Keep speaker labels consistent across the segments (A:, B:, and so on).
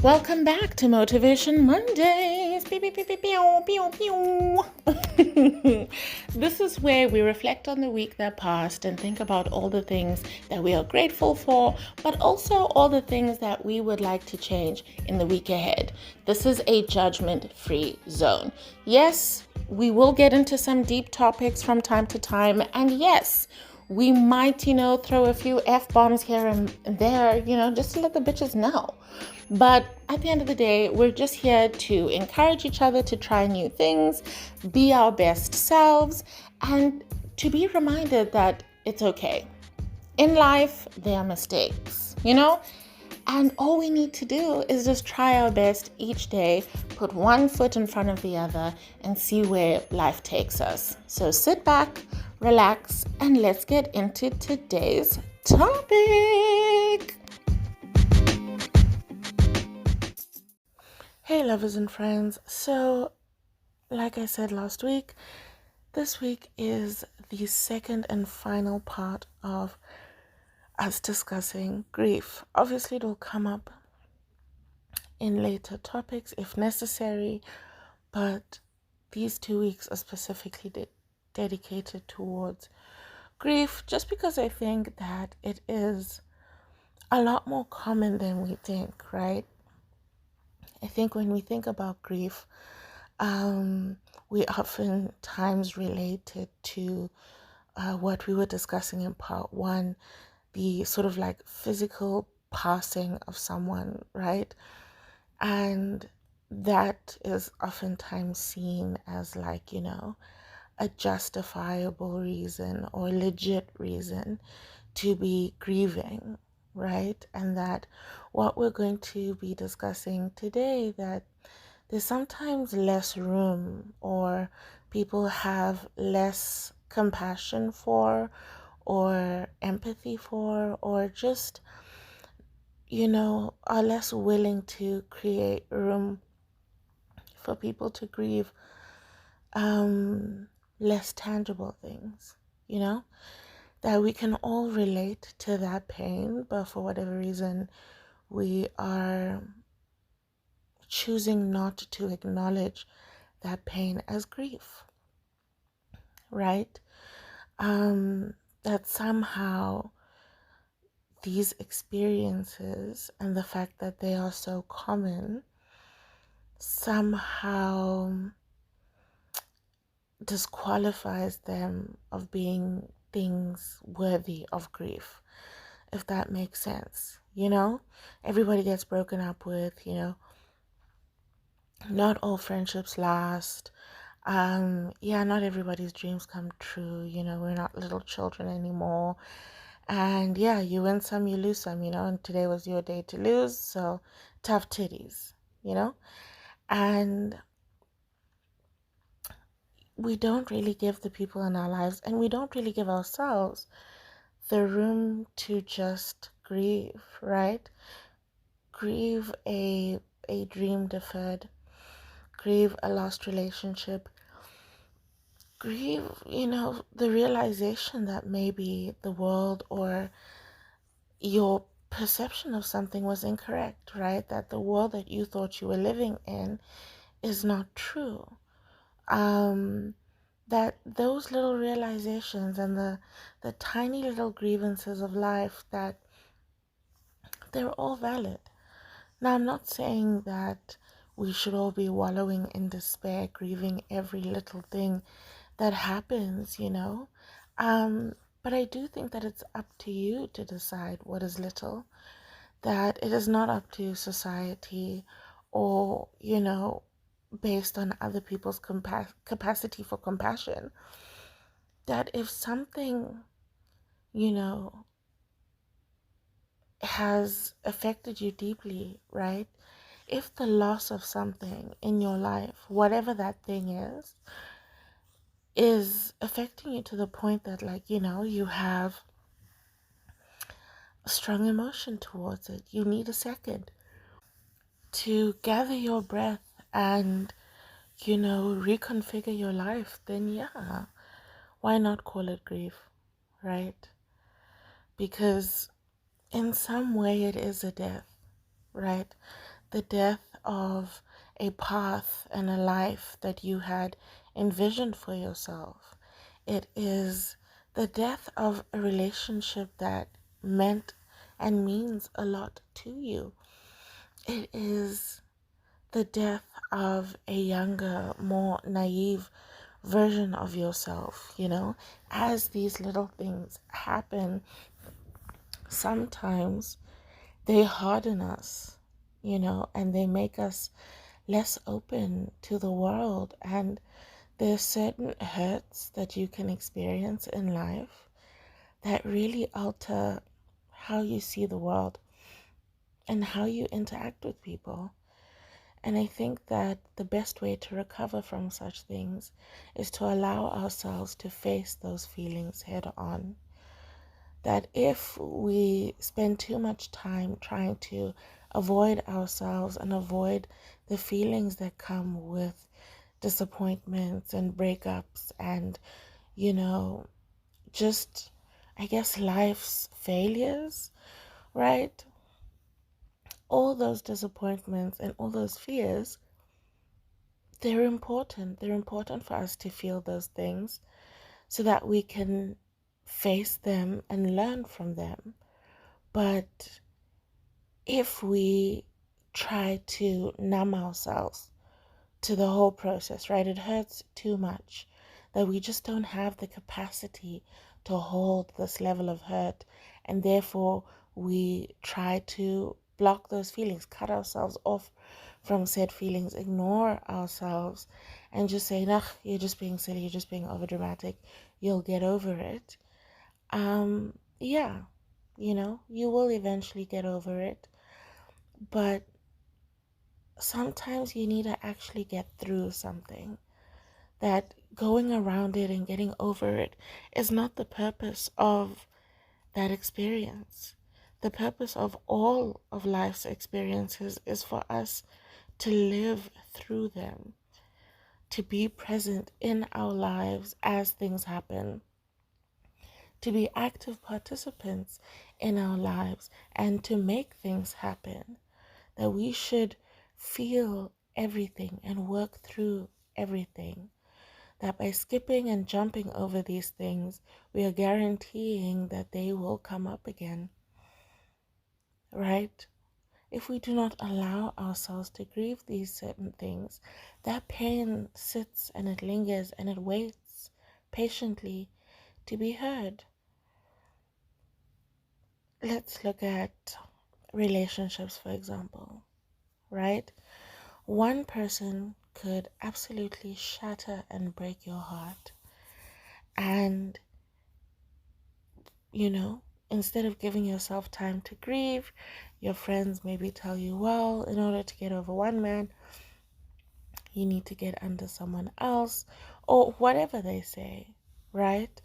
A: Welcome back to Motivation Mondays. Pew, pew, pew, pew, pew, pew, pew. This is where we reflect on the week that passed and think about all the things that we are grateful for, but also all the things that we would like to change in the week ahead. This is a judgment-free zone. Yes, we will get into some deep topics from time to time, and yes, we might, throw a few F-bombs here and there, just to let the bitches know. But at the end of the day, we're just here to encourage each other to try new things, be our best selves, and to be reminded that it's okay. In life, there are mistakes, And all we need to do is just try our best each day, put one foot in front of the other, and see where life takes us. So sit back, relax, and let's get into today's topic. Hey, lovers and friends. So, like I said last week, this week is the second and final part of us discussing grief. Obviously, it will come up in later topics if necessary, but these 2 weeks are specifically dedicated towards grief, just because I think that it is a lot more common than we think, right? I think when we think about grief, we oftentimes relate it to what we were discussing in part one, the sort of like physical passing of someone, right? And that is oftentimes seen as like, a justifiable reason or legit reason to be grieving, right? And that what we're going to be discussing today, that there's sometimes less room, or people have less compassion for, or empathy for, or just, are less willing to create room for people to grieve less tangible things, that we can all relate to that pain, but for whatever reason, we are choosing not to acknowledge that pain as grief, right? That somehow these experiences and the fact that they are so common somehow disqualifies them of being things worthy of grief, if that makes sense. Everybody gets broken up with, not all friendships last. Not everybody's dreams come true. We're not little children anymore. And yeah, you win some, you lose some, and today was your day to lose. So tough titties, and we don't really give the people in our lives, and we don't really give ourselves the room to just grieve, right? Grieve a dream deferred, grieve a lost relationship, grieve, the realization that maybe the world or your perception of something was incorrect, right? That the world that you thought you were living in is not true. That those little realizations and the tiny little grievances of life, that they're all valid. Now, I'm not saying that we should all be wallowing in despair, grieving every little thing that happens, but I do think that it's up to you to decide what is little, that it is not up to society or, based on other people's capacity for compassion, that if something, has affected you deeply, right? If the loss of something in your life, whatever that thing is affecting you to the point that, like, you have a strong emotion towards it, you need a second to gather your breath and, reconfigure your life, then yeah, why not call it grief, right? Because in some way it is a death, right? the death of a path and a life that you had envisioned for yourself. It is the death of a relationship that meant and means a lot to you. It is the death of a younger, more naive version of yourself, As these little things happen, sometimes they harden us, and they make us less open to the world. And there's certain hurts that you can experience in life that really alter how you see the world and how you interact with people. And I think that the best way to recover from such things is to allow ourselves to face those feelings head on. That if we spend too much time trying to avoid ourselves and avoid the feelings that come with disappointments and breakups and, just, I guess, life's failures, right? All those disappointments and all those fears, they're important. They're important for us to feel those things so that we can face them and learn from them. But if we try to numb ourselves to the whole process, right, it hurts too much that we just don't have the capacity to hold this level of hurt, and therefore we try to block those feelings, cut ourselves off from said feelings, ignore ourselves, and just say, nah, you're just being silly, you're just being overdramatic, you'll get over it. Yeah, you will eventually get over it, but sometimes you need to actually get through something. That going around it and getting over it is not the purpose of that experience. The purpose of all of life's experiences is for us to live through them, to be present in our lives as things happen, to be active participants in our lives, and to make things happen. That we should feel everything and work through everything. That by skipping and jumping over these things, we are guaranteeing that they will come up again, right? If we do not allow ourselves to grieve these certain things, that pain sits and it lingers and it waits patiently to be heard. Let's look at relationships, for example, right? One person could absolutely shatter and break your heart. And, instead of giving yourself time to grieve, your friends maybe tell you, well, in order to get over one man, you need to get under someone else, or whatever they say, right?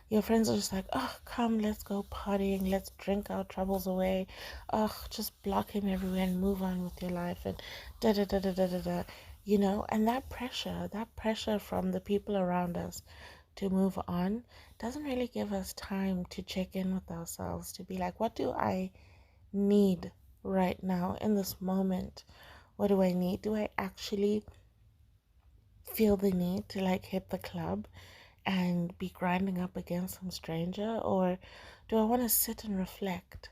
A: Your friends are just like, oh, come, let's go partying, let's drink our troubles away, oh, just block him everywhere and move on with your life, and da da da da da da da, and that pressure from the people around us to move on doesn't really give us time to check in with ourselves, to be like, what do I need right now in this moment? What do I need? Do I actually feel the need to hit the club and be grinding up against some stranger, or do I want to sit and reflect,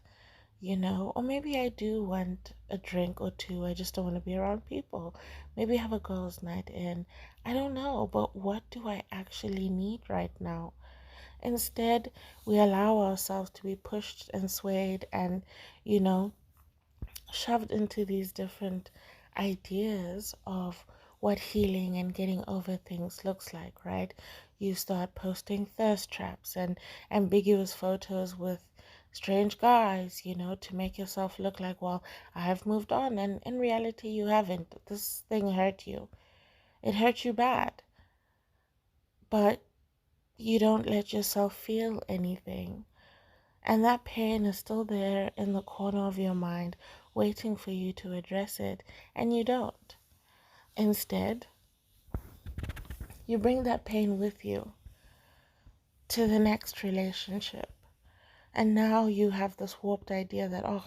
A: or maybe I do want a drink or two, I just don't want to be around people, maybe have a girls' night in, I don't know, but what do I actually need right now? Instead, we allow ourselves to be pushed and swayed and, shoved into these different ideas of what healing and getting over things looks like, right? You start posting thirst traps and ambiguous photos with strange guys, to make yourself look like, well, I have moved on. And in reality, you haven't. This thing hurt you. It hurt you bad. But you don't let yourself feel anything. And that pain is still there in the corner of your mind, waiting for you to address it, and you don't. Instead, you bring that pain with you to the next relationship. And now you have this warped idea that, oh,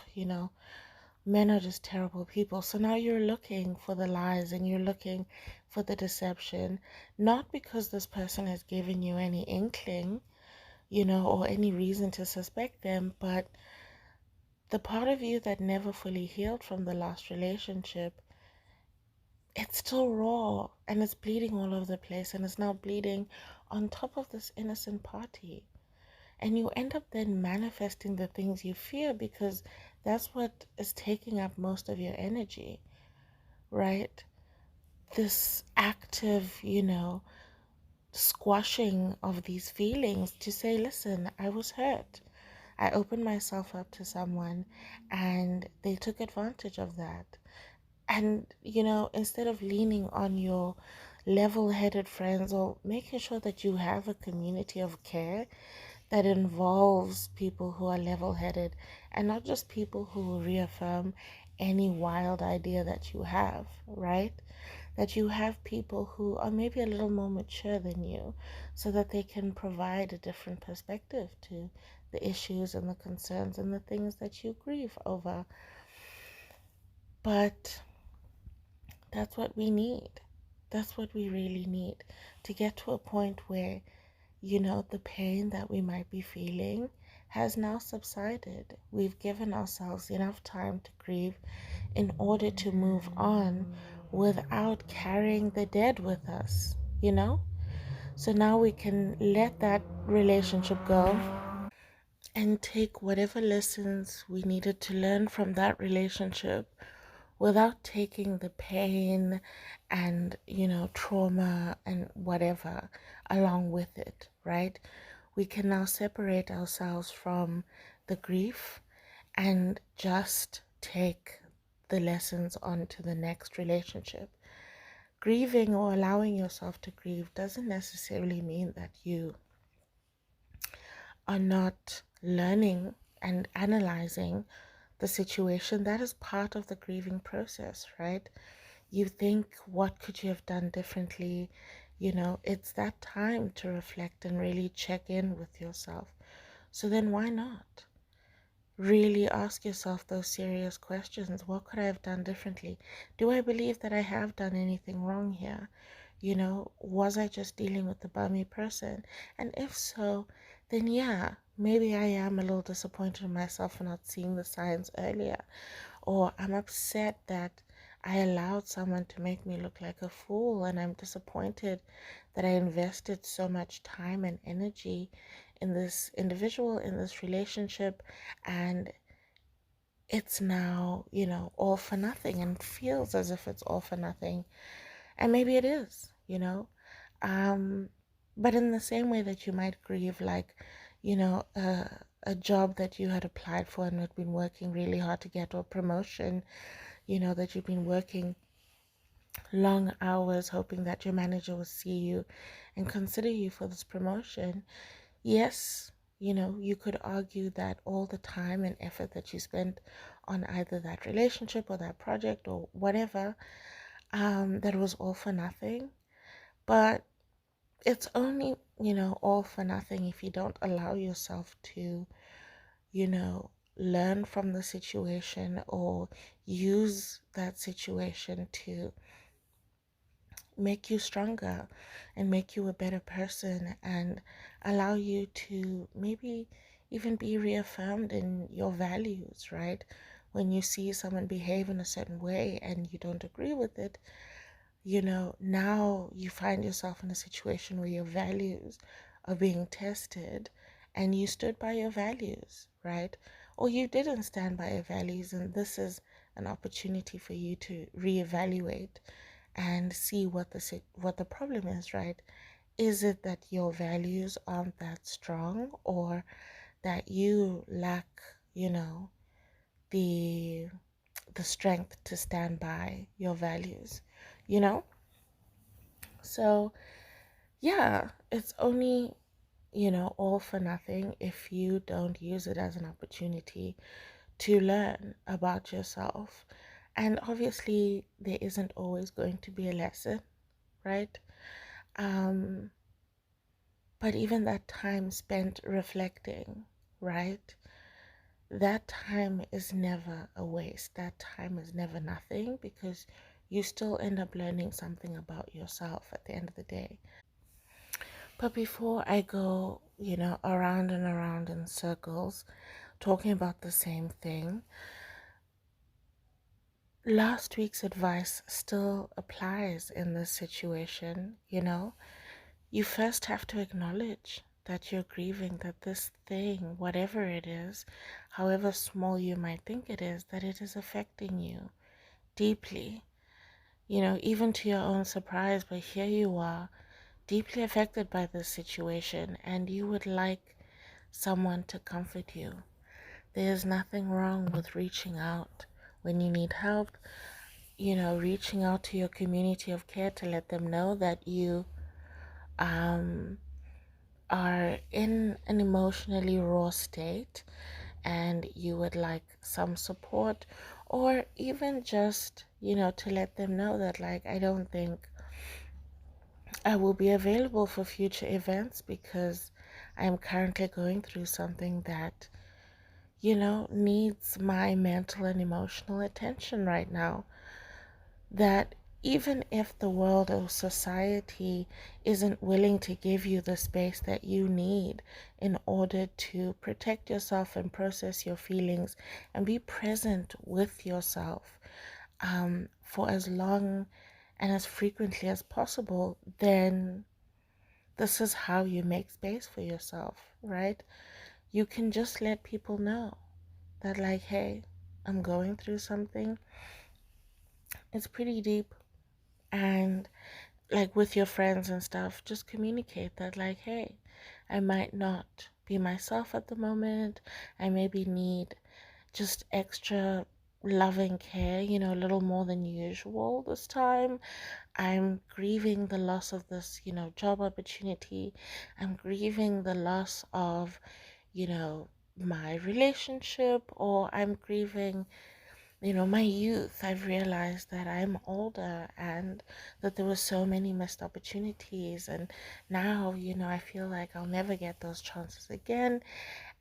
A: men are just terrible people. So now you're looking for the lies and you're looking for the deception, not because this person has given you any inkling, or any reason to suspect them, but the part of you that never fully healed from the last relationship, it's still raw and it's bleeding all over the place, and it's now bleeding on top of this innocent party. And you end up then manifesting the things you fear because that's what is taking up most of your energy, right? This active, squashing of these feelings to say, listen, I was hurt. I opened myself up to someone and they took advantage of that. And, instead of leaning on your level headed friends or making sure that you have a community of care that involves people who are level headed and not just people who will reaffirm any wild idea that you have, right? That you have people who are maybe a little more mature than you so that they can provide a different perspective to the issues and the concerns and the things that you grieve over. But that's what we need. That's what we really need to get to a point where, the pain that we might be feeling has now subsided. We've given ourselves enough time to grieve in order to move on without carrying the dead with us. So now we can let that relationship go and take whatever lessons we needed to learn from that relationship without taking the pain and, trauma and whatever along with it, right? We can now separate ourselves from the grief and just take the lessons on to the next relationship. Grieving or allowing yourself to grieve doesn't necessarily mean that you are not learning and analyzing the situation. That is part of the grieving process, right? You think, what could you have done differently? It's that time to reflect and really check in with yourself. So then why not? Really ask yourself those serious questions. What could I have done differently? Do I believe that I have done anything wrong here? Was I just dealing with the bummy person? And if so, then yeah, maybe I am a little disappointed in myself for not seeing the signs earlier. Or I'm upset that I allowed someone to make me look like a fool, and I'm disappointed that I invested so much time and energy in this individual, in this relationship, and it's now, all for nothing, and feels as if it's all for nothing. And maybe it is. Um, but in the same way that you might grieve, like, a job that you had applied for and had been working really hard to get, or promotion, that you've been working long hours hoping that your manager will see you and consider you for this promotion. Yes, you could argue that all the time and effort that you spent on either that relationship or that project or whatever, that was all for nothing. But it's only, all for nothing if you don't allow yourself to, learn from the situation or use that situation to make you stronger and make you a better person and allow you to maybe even be reaffirmed in your values, right? When you see someone behave in a certain way and you don't agree with it, now you find yourself in a situation where your values are being tested and you stood by your values, right? Or you didn't stand by your values, and this is an opportunity for you to reevaluate and see what the problem is, right? Is it that your values aren't that strong, or that you lack, the the strength to stand by your values, you know? So, yeah, it's only, all for nothing if you don't use it as an opportunity to learn about yourself. And obviously, there isn't always going to be a lesson, right? Um, but even that time spent reflecting, right? that time is never a waste. That time is never nothing because you still end up learning something about yourself at the end of the day. But before I go, around and around in circles, talking about the same thing, last week's advice still applies in this situation. You first have to acknowledge that you're grieving, that this thing, whatever it is, however small you might think it is, that it is affecting you deeply, even to your own surprise. But here you are, deeply affected by this situation, and you would like someone to comfort you. There's nothing wrong with reaching out when you need help, reaching out to your community of care to let them know that you um, are in an emotionally raw state and you would like some support, or even just, to let them know that, like, I don't think I will be available for future events because I am currently going through something that, needs my mental and emotional attention right now. That even if the world or society isn't willing to give you the space that you need in order to protect yourself and process your feelings and be present with yourself for as long and as frequently as possible, then this is how you make space for yourself, right? You can just let people know that, like, hey, I'm going through something. It's pretty deep. And like with your friends and stuff, just communicate that, like, hey, I might not be myself at the moment. I maybe need just extra loving care, a little more than usual this time. I'm grieving the loss of this, job opportunity. I'm grieving the loss of, my relationship, or I'm grieving, my youth. I've realized that I'm older and that there were so many missed opportunities. And now, I feel like I'll never get those chances again.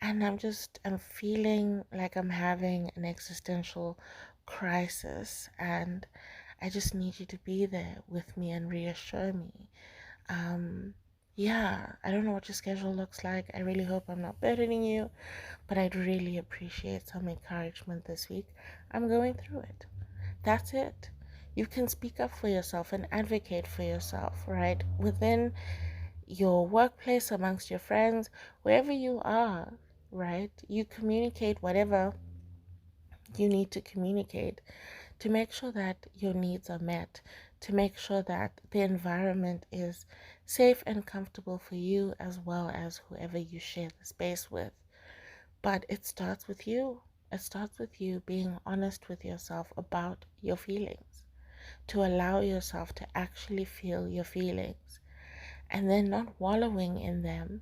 A: And I'm feeling like I'm having an existential crisis. And I just need you to be there with me and reassure me. Yeah, I don't know what your schedule looks like. I really hope I'm not burdening you, but I'd really appreciate some encouragement this week. I'm going through it. That's it. You can speak up for yourself and advocate for yourself, right? Within your workplace, amongst your friends, wherever you are, right? You communicate whatever you need to communicate to make sure that your needs are met, to make sure that the environment is safe and comfortable for you as well as whoever you share the space with. But it starts with you. It starts with you being honest with yourself about your feelings, to allow yourself to actually feel your feelings and then not wallowing in them,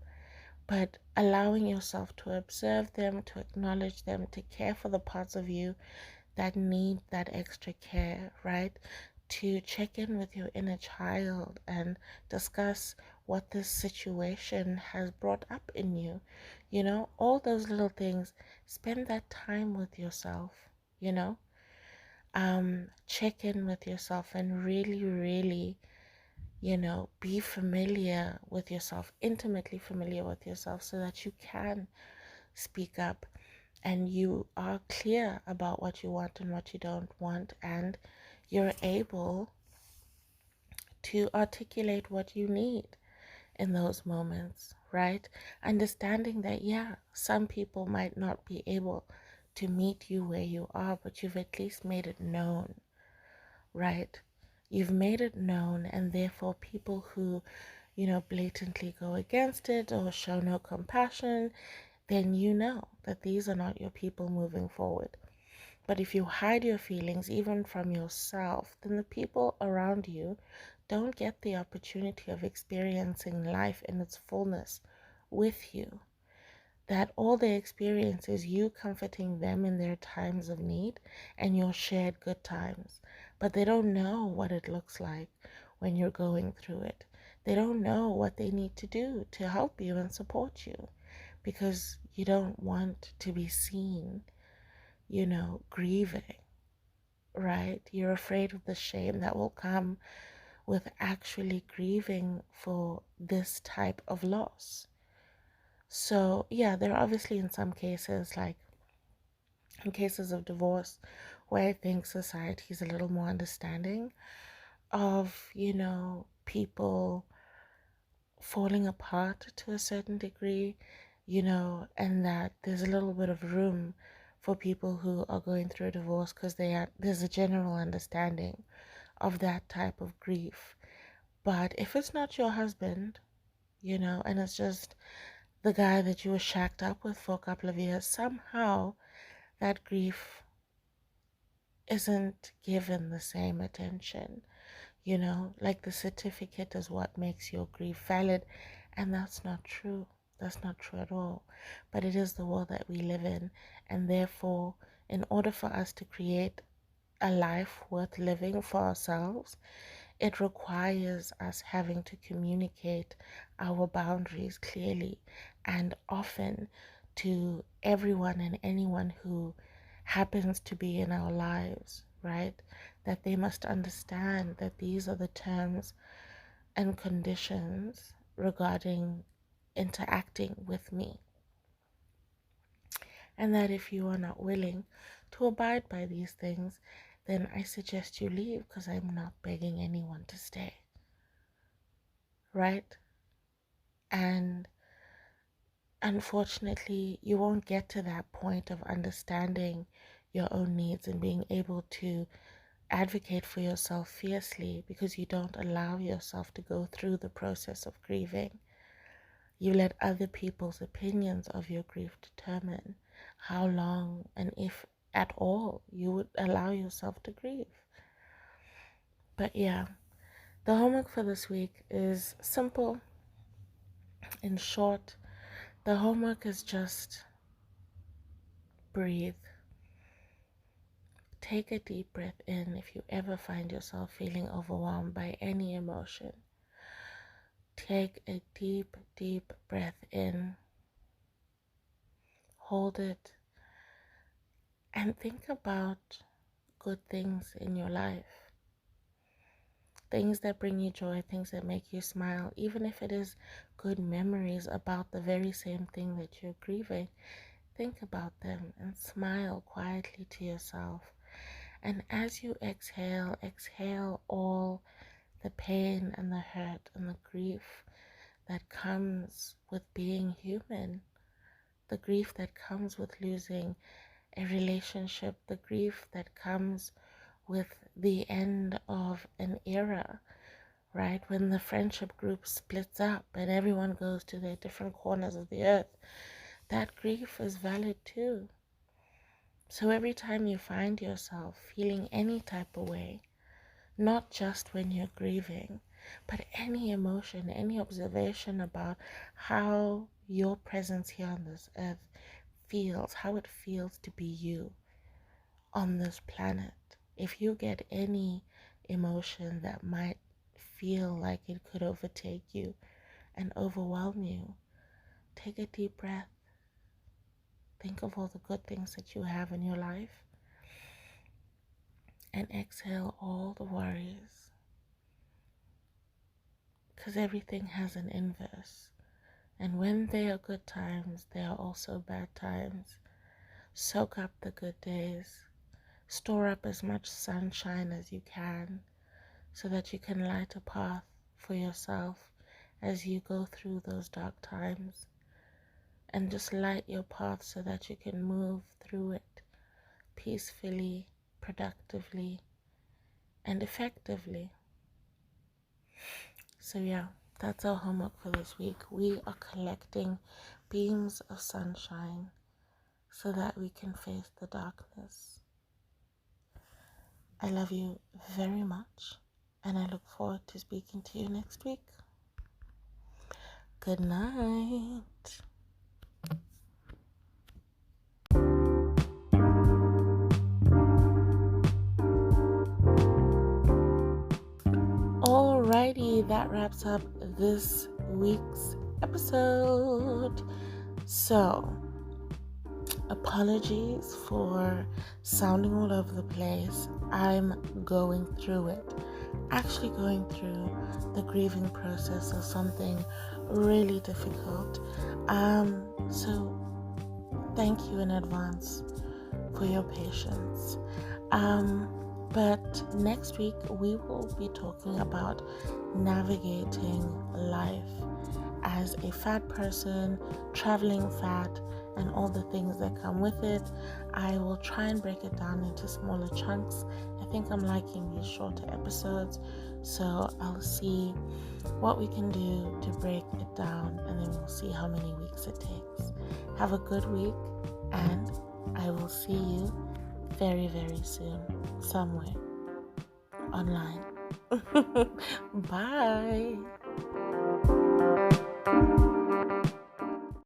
A: but allowing yourself to observe them, to acknowledge them, to care for the parts of you that need that extra care, right? To check in with your inner child and discuss what this situation has brought up in you. All those little things. Spend that time with yourself, you know? Check in with yourself and really, really, be familiar with yourself, intimately familiar with yourself, so that you can speak up and you are clear about what you want and what you don't want, and you're able to articulate what you need in those moments, right? Understanding that, yeah, some people might not be able to meet you where you are, but you've at least made it known, right? You've made it known, and therefore people who, blatantly go against it or show no compassion, then you know that these are not your people moving forward. But if you hide your feelings even from yourself, then the people around you don't get the opportunity of experiencing life in its fullness with you. That all they experience is you comforting them in their times of need and your shared good times. But they don't know what it looks like when you're going through it. They don't know what they need to do to help you and support you. because you don't want to be seen, grieving, right? You're afraid of the shame that will come with actually grieving for this type of loss. So, yeah, there are obviously in some cases, like in cases of divorce, where I think society is a little more understanding of, people falling apart to a certain degree, and that there's a little bit of room for people who are going through a divorce because there's a general understanding of that type of grief. But if it's not your husband, and it's just the guy that you were shacked up with for a couple of years, somehow that grief isn't given the same attention. Like the certificate is what makes your grief valid, and that's not true. That's not true at all. But it is the world that we live in, and therefore, in order for us to create a life worth living for ourselves, it requires us having to communicate our boundaries clearly and often to everyone and anyone who happens to be in our lives, right? That they must understand that these are the terms and conditions regarding interacting with me. And that if you are not willing to abide by these things, then I suggest you leave, because I'm not begging anyone to stay. Right? And unfortunately, you won't get to that point of understanding your own needs and being able to advocate for yourself fiercely because you don't allow yourself to go through the process of grieving. You let other people's opinions of your grief determine how long and if at all you would allow yourself to grieve. But yeah, the homework for this week is simple. In short, the homework is just breathe. Take a deep breath in if you ever find yourself feeling overwhelmed by any emotion. Take a deep, deep breath in. Hold it. And think about good things in your life. Things that bring you joy, things that make you smile, even if it is good memories about the very same thing that you're grieving. Think about them and smile quietly to yourself. And as you exhale, exhale all the pain and the hurt and the grief that comes with being human, the grief that comes with losing a relationship, the grief that comes with the end of an era, right? When the friendship group splits up and everyone goes to their different corners of the earth, that grief is valid too. So every time you find yourself feeling any type of way, not just when you're grieving, but any emotion, any observation about how your presence here on this earth feels, how it feels to be you on this planet. If you get any emotion that might feel like it could overtake you and overwhelm you, take a deep breath. Think of all the good things that you have in your life and exhale all the worries. Because everything has an inverse. And when there are good times, there are also bad times. Soak up the good days. Store up as much sunshine as you can so that you can light a path for yourself as you go through those dark times. And just light your path so that you can move through it peacefully, productively, and effectively. So yeah, that's our homework for this week. We are collecting beams of sunshine so that we can face the darkness. I love you very much, and I look forward to speaking to you next week. Good night. Alrighty, that wraps up this week's episode. So, apologies for sounding all over the place. I'm going through it. Actually, going through the grieving process of something really difficult. So, thank you in advance for your patience. But next week we will be talking about navigating life as a fat person, traveling fat, and all the things that come with it. I will try and break it down into smaller chunks. I think I'm liking these shorter episodes, so I'll see what we can do to break it down, and then we'll see how many weeks it takes. Have a good week, and I will see you very, very soon, somewhere online. Bye.